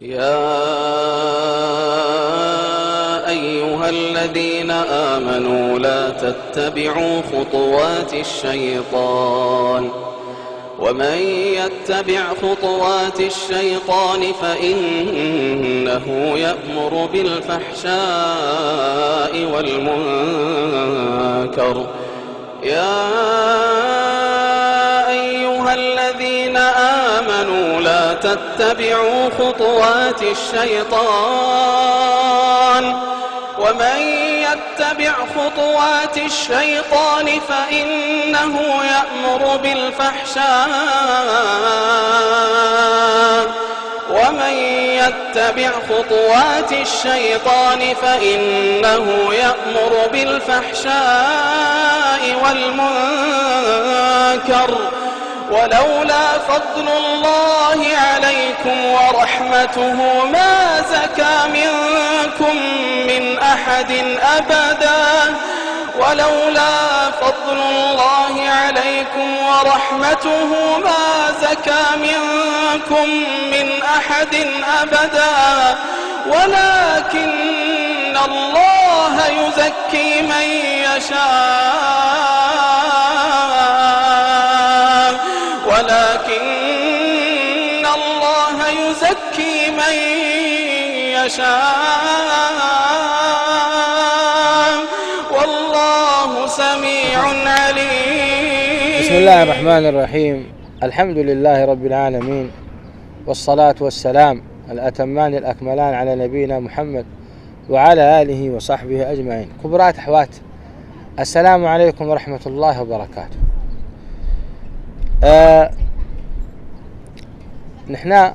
يا أيها الذين آمنوا لا تتبعوا خطوات الشيطان ومن يتبع خطوات الشيطان فإنه يأمر بالفحشاء والمنكر. يا أيها الذين آمنوا لا تتبعوا خطوات الشيطان ومن يتبع خطوات الشيطان فإنه يأمر بالفحشاء والمنكر. ولولا فضل الله عليكم ورحمته ما زكى منكم من أحد أبدا ولولا فضل الله عليكم ورحمته ما زكى منكم من أحد أبدا ولكن الله يزكي من يشاء والله سميع عليم. بسم الله الرحمن الرحيم. الحمد لله رب العالمين، والصلاة والسلام الأتمان الأكملان على نبينا محمد وعلى آله وصحبه أجمعين. كبرات أحوات، السلام عليكم ورحمة الله وبركاته. نحن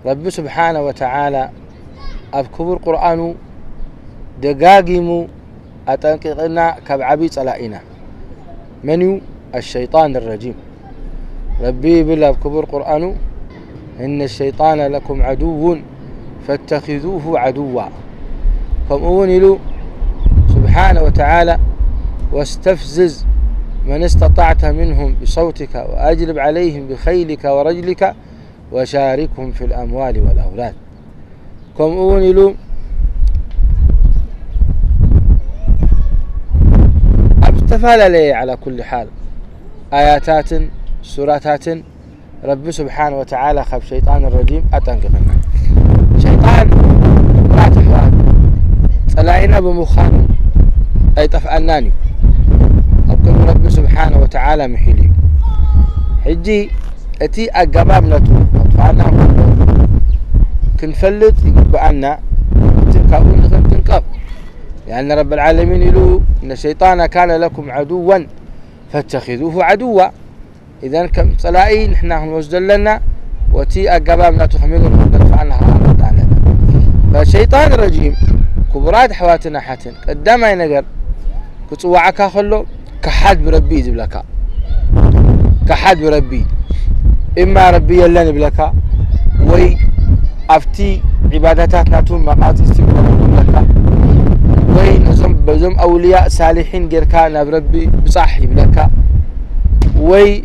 رب سبحانه وتعالى أبكبر قرآن دقاقيمو أتنققنا كبعبي صلائنا منو الشيطان الرجيم. ربي بالله أبكبر قرآن إن الشيطان لكم عدو فاتخذوه عدوا. فمؤون له سبحانه وتعالى واستفزز من استطعت منهم بصوتك وأجلب عليهم بخيلك ورجلك وشاركهم في الأموال والأولاد. كمؤون له أبتفال لي على كل حال آياتات سوراتات رب سبحانه وتعالى خب شيطان الرجيم أتنقبنا. شيطان لا تحوال طلعنا بمخان أي طفأناني أبقى رب سبحانه وتعالى محيلي حجي أتي أقباب نتو أطفالنا كنفلت يقبعنا تنكبون تنكب يعني رب العالمين يقولوا إن الشيطان كان لكم عدوا فاتخذوه عدوا. إذن كم صلائي نحن نوجد لنا وتي أقبابنا تخميقون ندفعنها علينا. فالشيطان الرجيم كبرات حواتنا حتن قدام ينقر كتوعك خلو كحد بربي يزبلك كحد بربي إما ربي يلن بلك وي أفتي عباداتنا توم مقاطي استقبال لك وي نزم بزم أولياء صالحين غير كان بربي بصحي بلك وي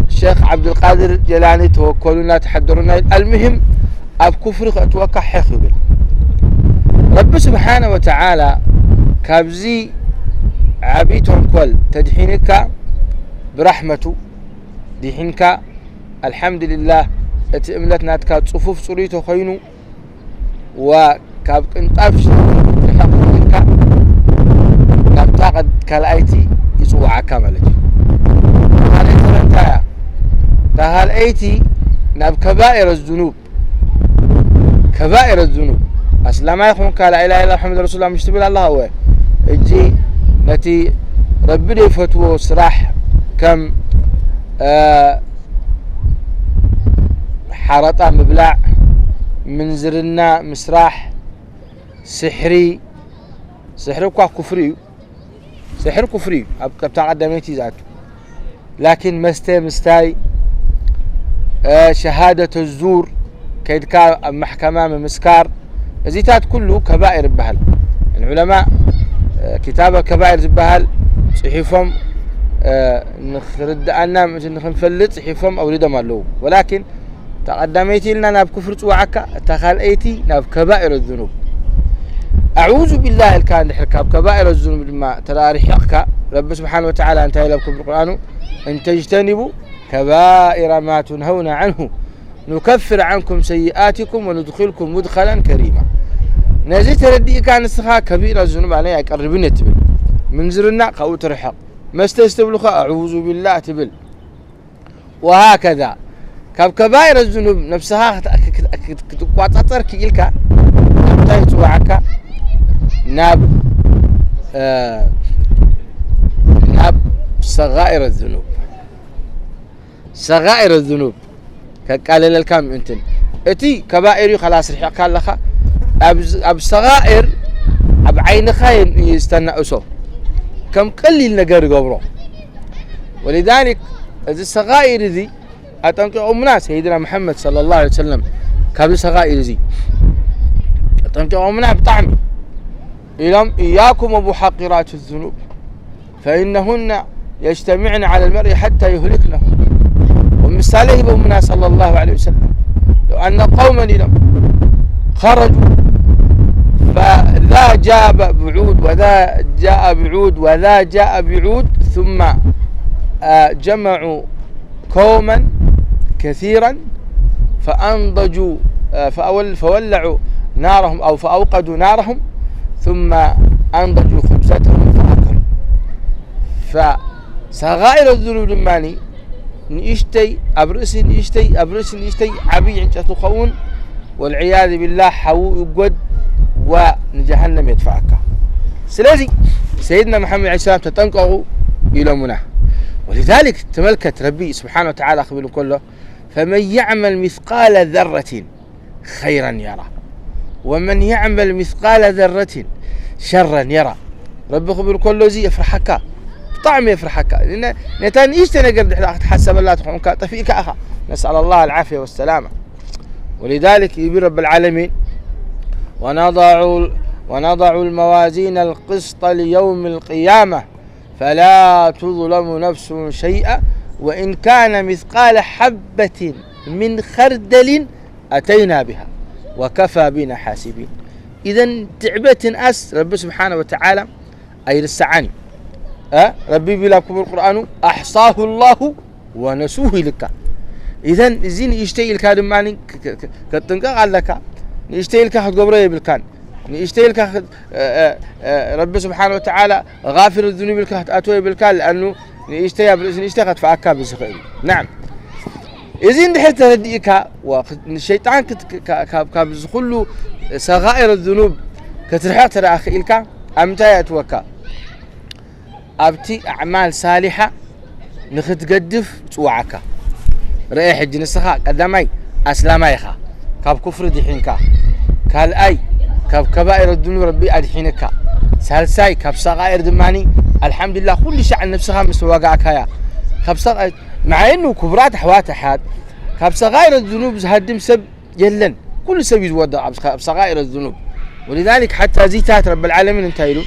شيخ عبد القادر جيلاني توكلونا تحضرنا. المهم أب كفر أتوقع حقبل رب سبحانه وتعالى كابزي عبيتهم كل تدحينك برحمته دحينك الحمد لله اتئملتنا تكاد صفوف صريته خينو وكاب انطافش تحققك نبتاقد كالايتي يسوع كاملج هذا ترنتايا تهال ايتي ناب كبائر الذنوب اصلا ما يخون قال لا اله الا محمد رسول الله مشتبه الله هو اجي نتي ربنا فتوى صراح كم حرطة مبلع منزرنا مسراح سحري كوا كفري سحر كفري بتاع قدميتي ذاته. لكن مستاي شهادة الزور كيدكا محكمة مسكار زيتات كله كبائر بهل. العلماء كتابة كبائر بهل صحيفهم نخرد أنا مش نخنفلت صحيفهم أو ريدا مالو. ولكن تقدميتي لنا ناب كفر صوعك تخالئتي ناب كبائر الذنوب أعوذ بالله الكان حركاب كبائر الذنوب ما تراريحك رب سبحانه وتعالى أنت لكم بالقرآن إن تجتنبوا كبائر ما تنهون عنه نكفر عنكم سيئاتكم وندخلكم مدخلا كريما نزي تردي كان السخاء كبير الذنوب عليه يقربنا تبل منزرنا قو ترحق ما استستبلخ أعوذ بالله تبل وهكذا كبائر الذنوب نفسها كتقواطر كيلك نبتايت وعكا ناب ناب صغائر الذنوب صغائر الذنوب قال للكام انتن اتي كبائر خلاص رح قال لك اب صغائر اب عين خاين يستنى اسو كم قليل نجر قبره ولذلك الصغائر ذي اتنقوا الناس سيدنا محمد صلى الله عليه وسلم كاب صغائر ذي اتنقوا منا بطعم إلهم إياكم ومحقرات الذنوب فإنهن يجتمعن على المرء حتى يهلكنه ومثاله بأمنا صلى الله عليه وسلم لو أن قوما لهم خرجوا فذا جاء بعود وذا جاء بعود وذا جاء بعود ثم جمعوا قوما كثيرا فأنضجوا فولعوا نارهم أو فأوقدوا نارهم ثم أنضجوا خبزتهم فأكلوا فصغائر الذنوب لماني نيشتي أبرسي نيشتي عبي عند تخون والعياذ بالله حو يقود ونجهنم يدفعك سلازي سيدنا محمد عليه السلام تتنقعوا إلى مناه ولذلك تملكت ربي سبحانه وتعالى خبر كله فمن يعمل مثقال ذرة خيرا يرى ومن يعمل مثقال ذرة شرا يرى رب خبر كله زي يفرحك طعم يفرحك لأن نتان إيش تنقر تحسب الله تخونك طفيك أخا نسأل الله العافية والسلامة ولذلك يبي رب العالمين ونضع الموازين القسط ليوم القيامة فلا تظلم نفس شيئا وإن كان مثقال حبة من خردل أتينا بها وكفى بنا حاسبين إذن تعبت أس رب سبحانه وتعالى أي للسعاني ربي بلاكم القرآن أحصاه الله ونسوه لك إذن زين يشتي الكادم ماني كتنقى قال لك يشتي لك حد قبره بالكان يشتي لك رب سبحانه وتعالى غافر الذنوب لك أتوي بالكان لأنه يشتي قد فأكا بسخير نعم إذن دحيت هديك والشيطان كابزخلو صغائر الذنوب كترحات رأخي إلك أمتى يتوكا أبتي أعمال صالحة نخد قدف توعك رأيح الجنسخة قدامي أسلاميخا كاب كفر دحينك قال أي كاب كبائر الذنوب ربي أدحينك سالساي كاب صغائر دماني الحمد لله كل شيء عن نفسها مسواقعك هيا كاب صغائر مع إنه كبرات حوات أحد كاب صغائر الذنوب هدم سب يلن كل سب يتوضع بصغائر الذنوب ولذلك حتى زيتات رب العالمين انتهيلوا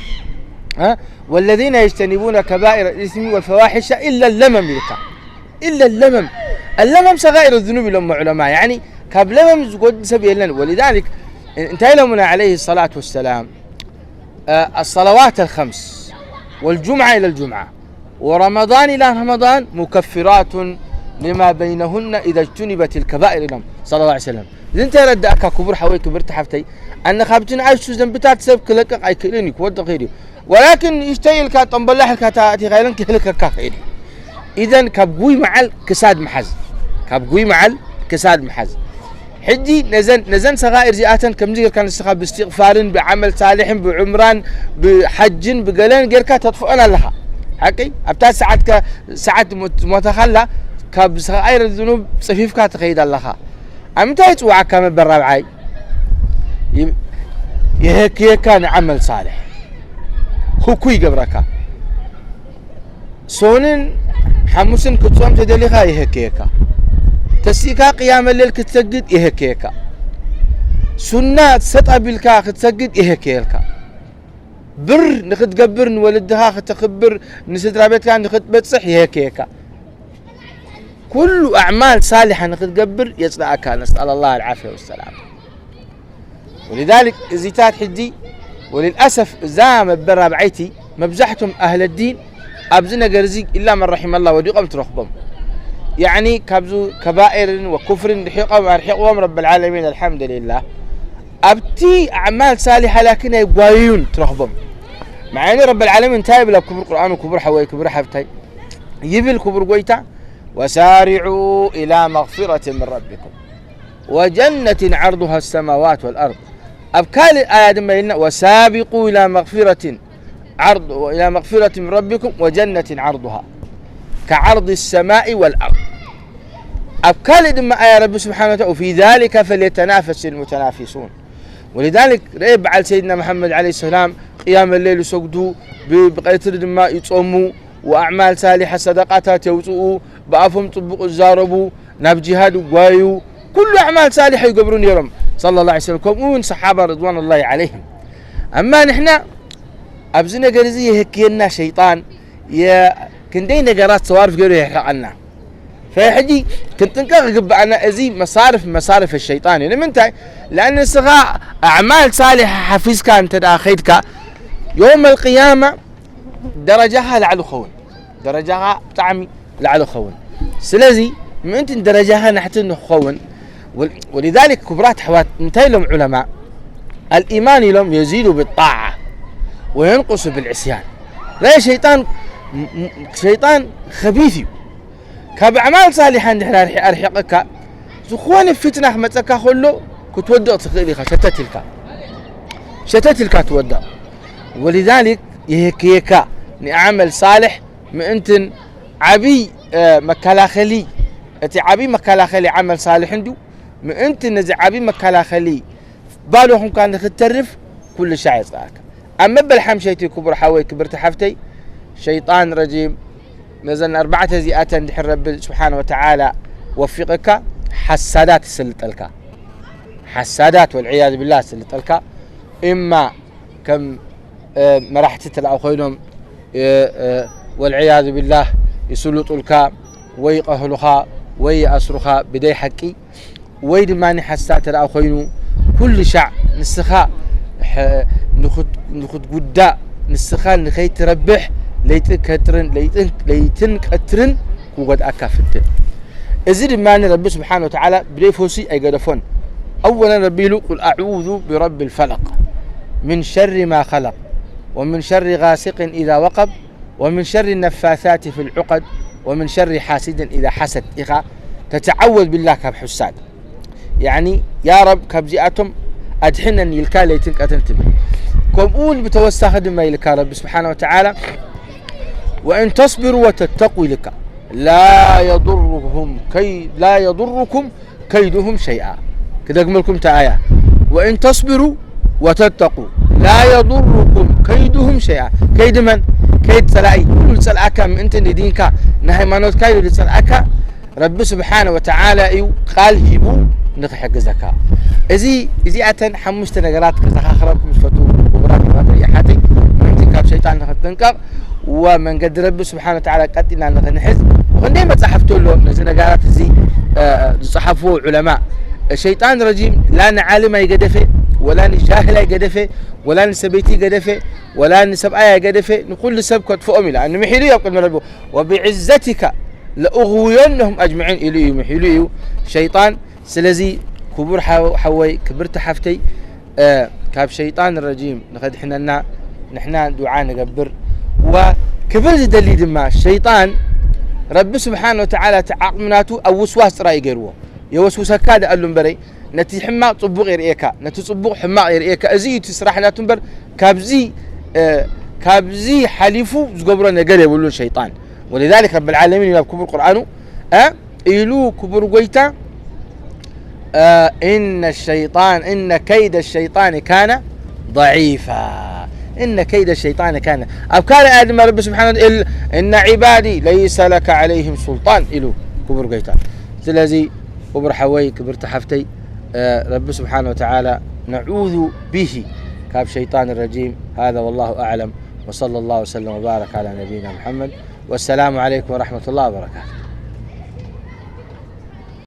والذين يجتنبون كبائر الإثم والفواحش إلا اللمم لك إلا اللمم صغائر الذنوب لهم علماء يعني كاب لمم قد سب يلن ولذلك انتهي لهم عليه الصلاة والسلام الصلوات الخمس والجمعة إلى الجمعة ورمضان إلى رمضان مكفرات لما بينهن إذا اجتنبت الكبائر لهم صلى الله عليه وسلم إذا انت رد أكا كبر حوي كبرت حفتي أن خابتين عايش ذنبتات سبك لك أي كلينك ود غيري ولكن يشتيل كطنبلح الكتاتي غيرن كهلك كخيري إذا كبقوي مع الكساد محز حجي نزن صغائر زياتن كم زي كان استخاب باستغفار بعمل صالح بعمران بحج بقلان غير تطفئنا لها حقي ابتا ساعات متخلى كاب صغائر الذنوب صفيف كتخيد لها امتى يتوعى كما بالربعي يهك كان عمل صالح هو كوي قبرك سونن حموسن كتصوم تدليها يهكيكا تسيكا قيام الليل كتسجد يهكيكا سنة سطع بالكا كتسجد يهكيلكا بر نخد قبر نولدها ختخبر نسدرا بيتكا نخد بتصح يهكيكا كل أعمال صالحة نقبر يصنعك، نسأل الله العافية والسلام. ولذلك زيتات حدي وللأسف زام برابعيتي مبزحتهم أهل الدين أبزنا جرزيق إلا من رحم الله وديقهم ترخبهم، يعني كبزو كبائر وكفر رحيقهم رب العالمين الحمد لله. أبتي أعمال صالحة لكن يبغيون ترخبهم، مع أن رب العالمين تايب له كبر القرآن وكبر حوي كبر حفتي يبل كبر قويتا وسارعوا إلى مغفرة من ربكم وجنة عرضها السماوات والأرض. أبكال الآيات ما لنا وسابقوا إلى مغفرة من ربكم وجنة عرضها كعرض السماء والأرض. أبكال دم آية رب سبحانه وتعالى وفي ذلك فليتنافس المتنافسون. ولذلك ريب على سيدنا محمد عليه السلام قيام الليل يسجدوا بقيتر دم يصوموا وأعمال صالحة صدقات يوصوا بأفهم طبق الزاربوا ناب جهاد وقايو كل أعمال صالحة يقبرون يوم صلى الله عليه وسلم كون صحابة رضوان الله عليهم. أما نحن أبزنا قرزية هكينا شيطان يا كندين نقرات صوارف قالوا يحرقنا فيحجي كنت نقرب أنا أزي مصارف الشيطان يعني من تاي لأن الصغاء أعمال صالحة حفيز كان تداخيتك يوم القيامة درجها لعلو خون درجها طعمي لعلو خون سلازي من أنت درجها نحتن خون. ولذلك كبرات حوات انتهي لهم علماء الإيمان لهم يزيد بالطاعة وينقص بالعصيان. لا شيطان خبيث كبأعمال صالحة نحن أرحقك زخوان الفتنة أحمدك خلو كتودع تخيلك شتتلك تودع. ولذلك يهكيكا نعمل صالح من أنت عبي مكالاخلي أتي عبي مكالاخلي عمل صالح عنده من أنت نزع عبي مكالاخلي بالوهم كان تترف كل شيء يصدقك. أما بالحم شيتي كبر حوي كبرت حفتي شيطان رجيم نزلنا 4 زيئات عند رب سبحانه وتعالى وفقك حسادات سلطلك حسادات والعياذ بالله سلطلك إما كم مرحتة الأخوينهم والعياذ بالله يسلطلك ويقهلها ويأسرها بدي حكي ويد ماني حسات الأخوينو كل شع نسخاء نخد قداء نسخاء نخي تربح ليتن كترن وقد أكافت إذن ماني رب سبحانه وتعالى بريفوسي أي قدفون. أولا ربي له قل أعوذ برب الفلق من شر ما خلق ومن شر غاسق إذا وقب ومن شر النفاثات في العقد ومن شر حاسد إذا حسد. تتعوذ بالله كاب حساد يعني يا رب كبزئتهم أدحنني الكالي تنكتنتبه كمقول بتوسخ دم يلك رب سبحانه وتعالى وإن تصبروا وتتقوا لك لا يضركم كيدهم شيئا. كده أجملكم تآية وإن تصبروا وتتقوا لا يضركم كيدهم شيئا. كيد من؟ كيد سلائي كل سلأك من أنت ندينك نهي منوت كيد سلأك رب سبحانه وتعالى قال هبو نخحق زكاة. إذي أتن حمست نقرات كتخاخركم فتو وبراك ريحاتي من تنكاب شيطان نختنكب ومن قد رب سبحانه وتعالى قتلنا نحز ونديما صحفتوا له نزل نقرات زي صحفوا علماء الشيطان رجيم لا نعالم يقدفه ولا نجاهل يقدفه ولا نسبيتي يقدفه ولا نسبعي يقدفه نقول لسبكت فؤمي لأنه محيلي يقول من ربه وبعزتك لأغوينهم أجمعين إليه محيليه شيطان سلزي كبر حوي كبرت حفتي كاب شيطان الرجيم نخد نحنا دعاء نقبر وكبر دليل دما الشيطان رب سبحانه وتعالى تعاقمناته أو وسواس رأي غيره يوسوسك كاد قال لهم بري نتي حما صبغ غير إيكا نتي صبغ حما غير إيكا أزي تسرحنا تنبر كابزي حليفو زقبرنا نقل يقولون الشيطان. ولذلك رب العالمين يقول كبر القرآن إلو كبر قويتا إن كيد الشيطان كان ضعيفا. إن كيد الشيطان كان أبكار آدم رب سبحانه إن عبادي ليس لك عليهم سلطان إلو كبر قويتا سلازي كبر حوي كبر تحفتي رب سبحانه وتعالى نعوذ به كاب شيطان الرجيم. هذا والله أعلم وصلى الله وسلم وبارك على نبينا محمد والسلام عليكم ورحمة الله وبركاته.